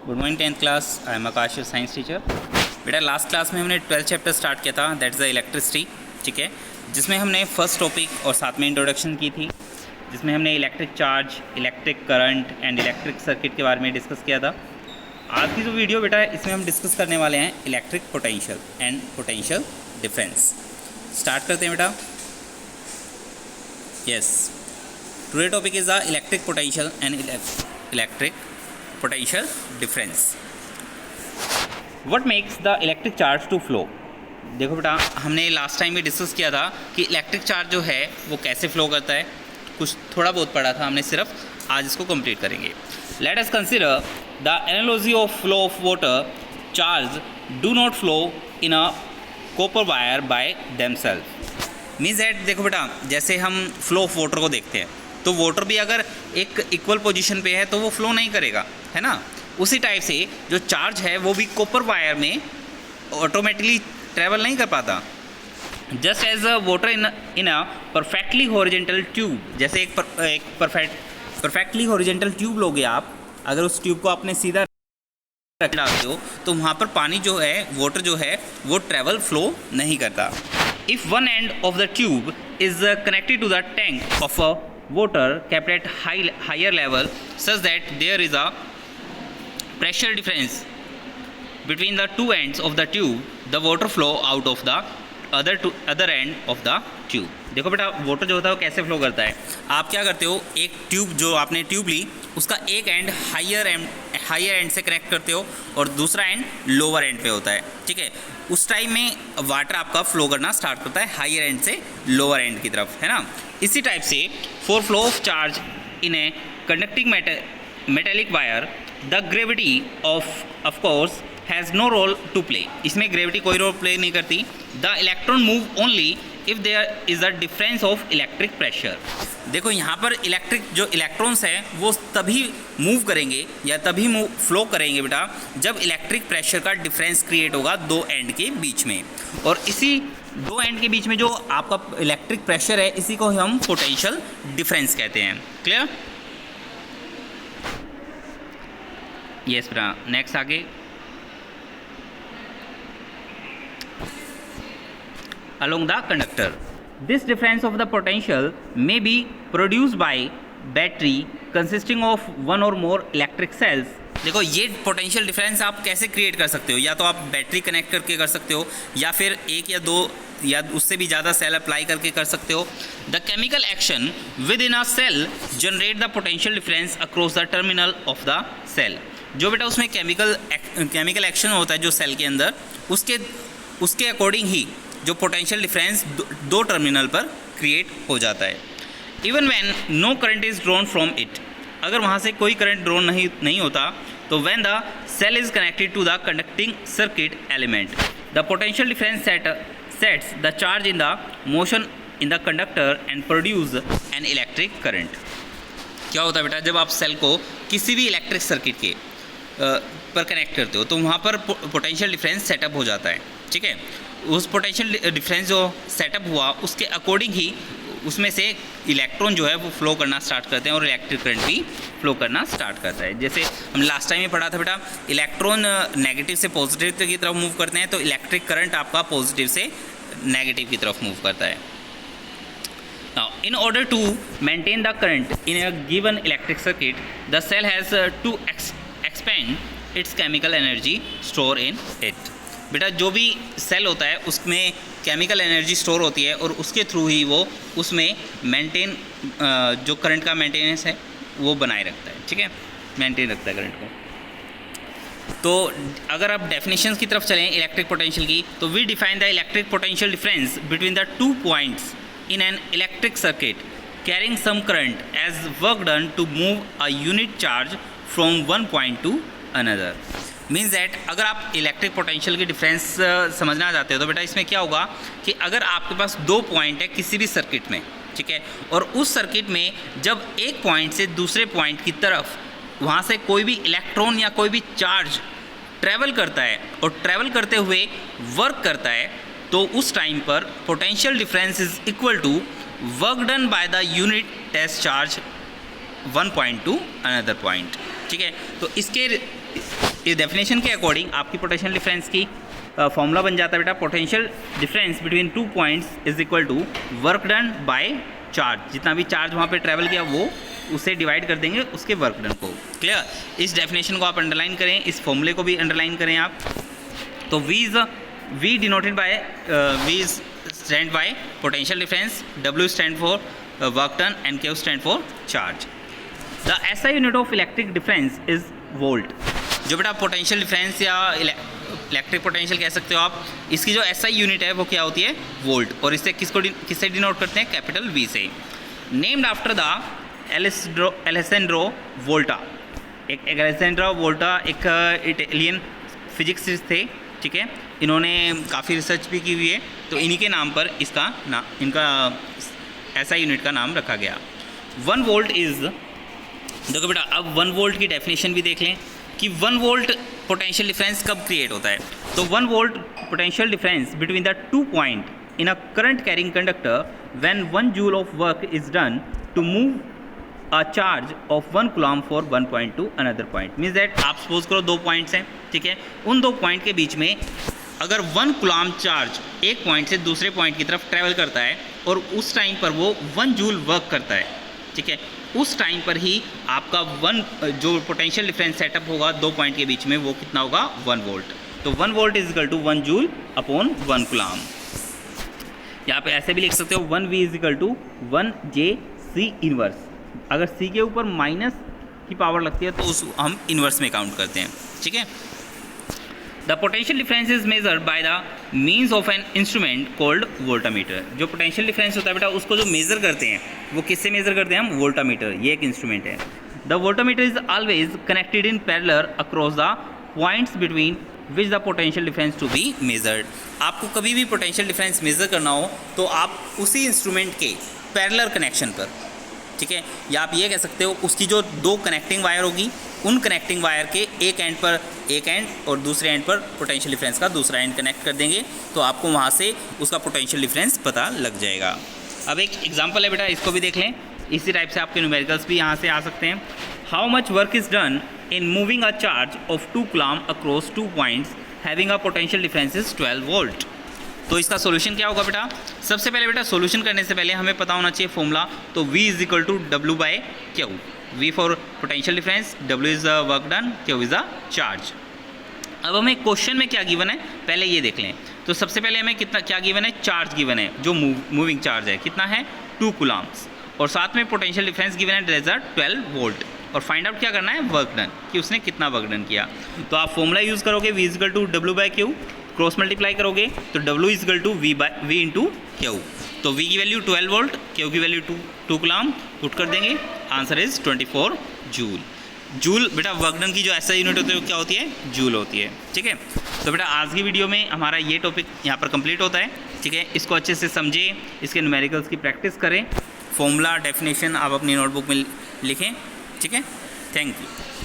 Good morning 10th class. I am Akash, science teacher. बेटा last class में हमने 12th chapter start किया था, दैट इज़ द इलेक्ट्रिसिटी, ठीक है, जिसमें हमने फर्स्ट टॉपिक और साथ में इंट्रोडक्शन की थी, जिसमें हमने electric charge, electric current and electric circuit के बारे में डिस्कस किया था। आज की जो वीडियो बेटा इसमें हम डिस्कस करने वाले हैं electric potential and potential difference. Start करते हैं बेटा। Yes, today topic is the electric potential and electric potential difference. What makes the electric charge to flow? देखो बेटा, हमने लास्ट टाइम भी डिस्कस किया था कि इलेक्ट्रिक चार्ज जो है वो कैसे फ्लो करता है, कुछ थोड़ा बहुत पढ़ा था हमने, सिर्फ आज इसको कंप्लीट करेंगे। Let us consider the analogy of flow of water. Charge do not flow in a copper wire by themselves. Means that देखो बेटा, जैसे हम फ्लो ऑफ वाटर को देखते हैं तो वाटर भी अगर एक इक्वल पोजीशन पे है तो वो फ्लो नहीं करेगा, है ना। उसी टाइप से जो चार्ज है वो भी कॉपर वायर में ऑटोमेटिकली ट्रैवल नहीं कर पाता। Just as a water in a perfectly horizontal tube. जैसे एक परफेक्टली हॉरिजेंटल ट्यूब लोगे आप, अगर उस ट्यूब को आपने सीधा डालते हो तो वहाँ पर पानी जो है, वाटर जो है वो ट्रैवल फ्लो नहीं करता। If one end of the tube is connected to the tank of a water kept at higher level such that there is a pressure difference between the two ends of the tube, the water flow out of the other end of the tube. देखो बेटा, water जो होता है वो कैसे flow करता है। आप क्या करते हो, एक ट्यूब जो आपने ट्यूब ली उसका एक एंड हायर एंड से कनेक्ट करते हो और दूसरा एंड लोअर एंड पे होता है, ठीक है। उस टाइम में वाटर आपका फ्लो करना स्टार्ट करता है हायर एंड से लोअर एंड की तरफ, है ना। इसी टाइप से for flow of charge in a conducting metallic wire the gravity of course has no role to play. इसमें ग्रेविटी कोई रोल प्ले नहीं करती। The electron move only if there is a difference of electric pressure. देखो यहाँ पर जो electrons हैं वो तभी मूव करेंगे या तभी फ्लो करेंगे बेटा जब इलेक्ट्रिक प्रेशर का डिफरेंस क्रिएट होगा दो एंड के बीच में, और इसी दो एंड के बीच में जो आपका इलेक्ट्रिक प्रेशर है इसी को हम पोटेंशियल डिफरेंस कहते हैं। क्लियर? यस बेटा, नेक्स्ट आगे। Along the conductor, this difference of the potential may be produced by battery consisting of one or more electric cells. देखो ये पोटेंशियल डिफरेंस आप कैसे क्रिएट कर सकते हो, या तो आप बैटरी कनेक्ट करके कर सकते हो या फिर एक या दो या उससे भी ज़्यादा सेल अप्लाई करके कर सकते हो। The chemical action within a cell generate the potential difference across the terminal of the cell. जो बेटा उसमें केमिकल एक्शन होता है जो सेल के अंदर, उसके अकॉर्डिंग ही जो पोटेंशियल डिफरेंस दो टर्मिनल पर क्रिएट हो जाता है। Even when no current is drawn from it, अगर वहाँ से कोई करंट ड्रॉन नहीं होता तो when the cell is connected to the conducting circuit element the potential difference sets the charge in the motion in the conductor and produce an electric current. क्या होता है बेटा, जब आप सेल को किसी भी इलेक्ट्रिक सर्किट के पर कनेक्ट करते हो तो वहाँ पर पोटेंशियल डिफरेंस सेटअप हो जाता है, ठीक है। उस पोटेंशियल डिफरेंस जो सेटअप हुआ उसके अकॉर्डिंग ही उसमें से इलेक्ट्रॉन जो है वो फ्लो करना स्टार्ट करते हैं और इलेक्ट्रिक करंट भी फ्लो करना स्टार्ट करता है। जैसे हम लास्ट टाइम में पढ़ा था बेटा, इलेक्ट्रॉन नेगेटिव से पॉजिटिव की तरफ मूव करते हैं तो इलेक्ट्रिक करंट आपका पॉजिटिव से नेगेटिव की तरफ मूव करता है। Now, in order to maintain the current in a given electric circuit, the cell has to expend its chemical energy store in it. बेटा जो भी सेल होता है उसमें केमिकल एनर्जी स्टोर होती है और उसके थ्रू ही वो उसमें मेंटेन जो करंट का मेंटेनेंस है वो बनाए रखता है, ठीक है, मेंटेन रखता है करंट को। तो अगर आप डेफिनेशंस की तरफ चलें इलेक्ट्रिक पोटेंशियल की, तो we define the electric potential difference between the two points in an electric circuit carrying some current as work done to move a unit charge from one point to another. Means that अगर आप electric potential की difference समझना चाहते हो तो बेटा इसमें क्या होगा कि अगर आपके पास दो पॉइंट है किसी भी सर्किट में, ठीक है, और उस सर्किट में जब एक पॉइंट से दूसरे पॉइंट की तरफ वहाँ से कोई भी इलेक्ट्रॉन या कोई भी चार्ज ट्रैवल करता है और ट्रैवल करते हुए वर्क करता है तो उस टाइम पर potential difference is equal to work done by the unit test charge one point to another point, ठीक है। तो इसके इस डेफिनेशन के अकॉर्डिंग आपकी पोटेंशियल डिफरेंस की फॉर्मूला बन जाता है बेटा, potential difference between 2 points is equal to work done by charge. जितना भी चार्ज वहाँ पे ट्रैवल किया वो उसे डिवाइड कर देंगे उसके वर्क डन को। क्लियर? इस डेफिनेशन को आप अंडरलाइन करें, इस फॉर्मूले को भी अंडरलाइन करें आप। तो V denoted by V stand by potential difference, W stand for work done and Q stand for charge. The SI unit of electric difference is volt. जो बेटा पोटेंशियल डिफरेंस या इलेक्ट्रिक पोटेंशियल कह सकते हो आप, इसकी जो SI यूनिट है वो क्या होती है? वोल्ट। और इससे किससे डिनोट करते हैं? कैपिटल V से। Named after the Alessandro Volta. एक एलेसेंड्रो वोल्टा एक इटालियन फिजिक्सिस्ट थे, ठीक है। इन्होंने काफ़ी रिसर्च भी की हुई है, तो इन्हीं के नाम पर इनका SI यूनिट का नाम रखा गया। 1 वोल्ट इज़, देखो बेटा अब 1 वोल्ट की डेफिनेशन भी देख लें कि 1 वोल्ट पोटेंशियल डिफरेंस कब क्रिएट होता है। तो 1 volt potential difference between the 2 point in a current carrying conductor when 1 joule of work is done to move a charge of 1 coulomb for 1 point to another point. Means that आप suppose करो 2 points हैं, ठीक है। उन 2 point के बीच में अगर 1 coulomb charge एक पॉइंट से दूसरे पॉइंट की तरफ ट्रैवल करता है और उस टाइम पर वो 1 जूल वर्क करता है, ठीक है, उस टाइम पर ही आपका जो पोटेंशियल डिफरेंस सेटअप होगा 2 पॉइंट के बीच में वो कितना होगा? 1 वोल्ट। तो 1 volt is equal to 1 joule upon 1 coulomb. यहाँ पे ऐसे भी लिख सकते हो 1V is equal to 1JC inverse. अगर C के ऊपर माइनस की पावर लगती है तो उस हम इनवर्स में काउंट करते हैं, ठीक है। The potential difference is measured by the means of an instrument called voltameter. जो पोटेंशियल डिफरेंस होता है बेटा उसको जो मेजर करते हैं वो किससे मेजर करते हैं हम? वोल्टामीटर। ये एक इंस्ट्रूमेंट है। The voltmeter is always connected in parallel across the points between which the potential difference to be measured. आपको कभी भी पोटेंशियल डिफरेंस मेजर करना हो तो आप उसी इंस्ट्रूमेंट के पैरेलल कनेक्शन पर, ठीक है, या आप ये कह सकते हो उसकी जो 2 कनेक्टिंग वायर होगी उन कनेक्टिंग वायर के एक एंड पर एक एंड और दूसरे एंड पर पोटेंशियल डिफरेंस का दूसरा एंड कनेक्ट कर देंगे तो आपको वहाँ से उसका पोटेंशियल डिफरेंस पता लग जाएगा। अब एक एग्जांपल है बेटा, इसको भी देख लें। इसी टाइप से आपके न्यूमेरिकल्स भी यहाँ से आ सकते हैं। How much work is done in moving a charge of 2 coulomb across 2 points having a potential difference is 12 volt. तो इसका सोल्यूशन क्या होगा बेटा? सबसे पहले बेटा सोल्यूशन करने से पहले हमें पता होना चाहिए फॉर्मूला। तो V is equal to W by Q। V for potential difference, W is the work done, Q is the charge. अब हमें क्वेश्चन में क्या गिवन है पहले ये देख लें। तो सबसे पहले हमें क्या गिवन है? चार्ज गिवन है, जो मूविंग चार्ज है कितना है? 2 कूलम्स, और साथ में पोटेंशियल डिफरेंस गिवन है दैट इज 12 वोल्ट। और फाइंड आउट क्या करना है? वर्क डन, कि उसने कितना वर्क डन किया। तो आप फॉर्मूला यूज़ करोगे V is equal to W by Q, cross multiply करोगे तो W is equal to V into Q। तो V की वैल्यू 12 वोल्ट, Q की वैल्यू 2 कूलम पुट कर देंगे, आंसर इज 24 जूल। जूल बेटा वर्क डन की जो SI यूनिट होती है वो क्या होती है? जूल होती है, ठीक है। तो बेटा आज की वीडियो में हमारा ये टॉपिक यहाँ पर कंप्लीट होता है, ठीक है। इसको अच्छे से समझें, इसके न्यूमेरिकल्स की प्रैक्टिस करें, फॉर्मूला डेफिनेशन आप अपनी नोटबुक में लिखें, ठीक है। Thank you.